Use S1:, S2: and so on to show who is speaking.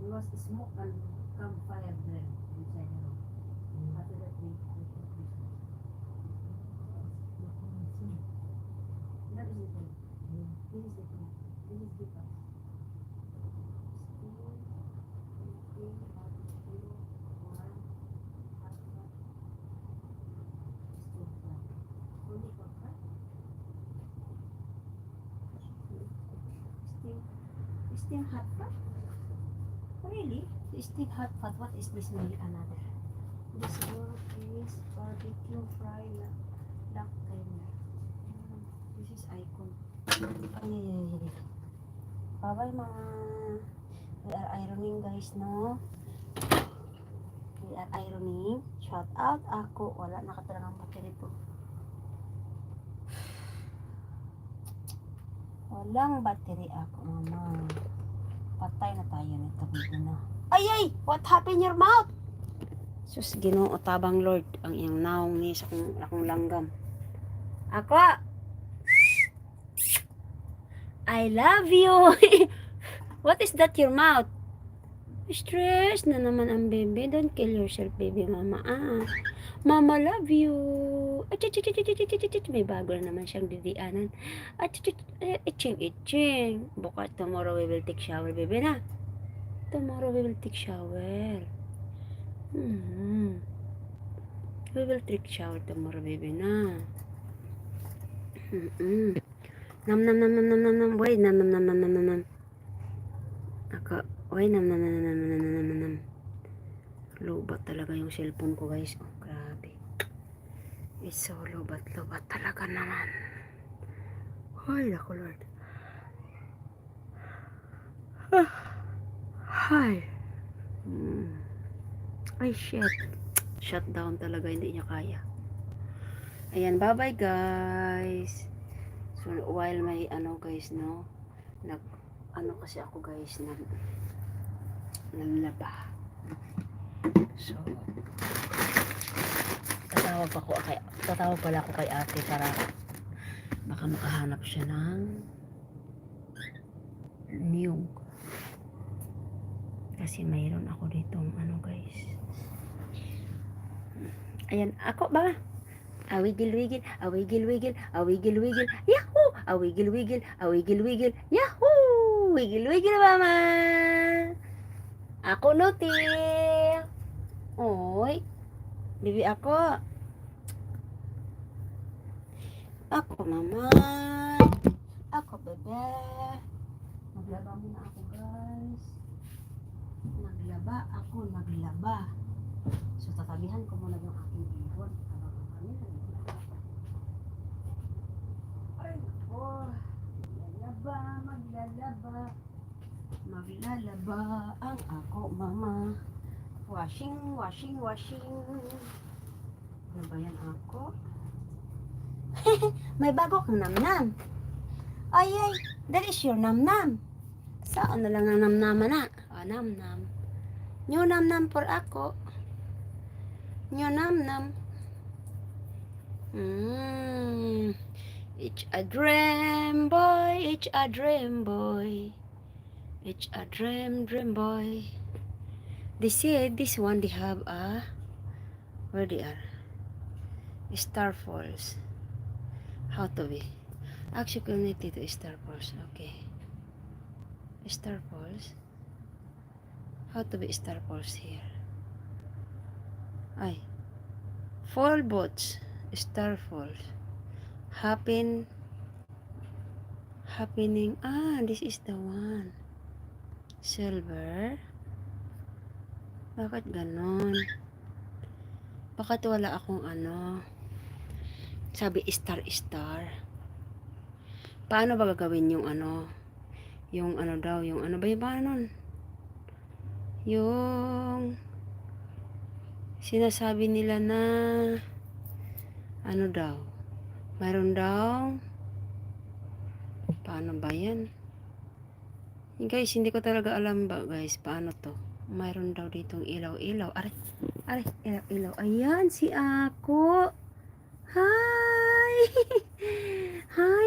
S1: was smoke and campfire drill inside the room. After that, we put Christmas. That is the thing. This is the thing. This is the past. Still hot pot? Really? Still hot pot. What is this? Maybe another. This one is barbecue fry duck tender. This is icon. Ay. Bye-bye mga. We are ironing guys, no? We are ironing. Shout out ako. Wala nakatalagang battery to. Walang battery ako, mama. Patay na tayo nito, baby na. Ay! What happened in your mouth? Sus, Ginoo tabang Lord. Ang iyang naong ni sa akong langgam. Ako! I love you! What is that your mouth? Stress na naman ang baby. Don't kill yourself, baby mama. Mama love you. May bago na naman siyang didianan. Itching. Bukas tomorrow we will take shower, baby na. Tomorrow we will take shower. We will take shower tomorrow, baby na. Nam. Wait, nam. Ako, wait, nam. Lobat talaga yung cellphone ko, guys. Oh, grabe. It's so lobat talaga naman. Ay, naku, Lord. Hi. Ay, shit. Shutdown talaga, hindi niya kaya. Ayan, bye-bye, guys. So, while may guys, no? Kasi ako, guys, naglaba. So, tatawag pala ako kay ate para baka makahanap siya ng niyog. Kasi mayroon ako ditong guys. Ayan, ako ba? Awigil-wigil, yahoo! Awigil-wigil, yahoo! Wigil-wigil, mama! Ako, Nutil! Oy! Bibi ako! Ako, mama! Ako, bebe! Maglaba muna ako, guys. Naglaba. So, tatabihan ko muna yung aking ibon. Ay, ako! Maglalaba ang ako, mama. Washing. Ano ba yan ako? May bago kang namnam. Ay, that is your namnam. Saan na lang ang namnaman na? Namnam. New namnam for ako. New namnam. It's a dream boy. It's a dream boy. They said this one they have where they are? Star Falls. How to be? Actually, connected to Star Falls. Okay. Star Falls. How to be Star Falls here? Ay. Fall boats. Star Falls. Happening. This is the one. Silver. Bakit ganon? Bakit wala akong sabi star. Paano ba gagawin yung yung daw, yung ba yung paano nun? Yung sinasabi nila na daw, mayroon daw, paano ba yan? Guys, hindi ko talaga alam ba, guys, paano to? Mayroon daw ditong ilaw. Aray, ilaw. Ayan, si ako. Hi! Hi,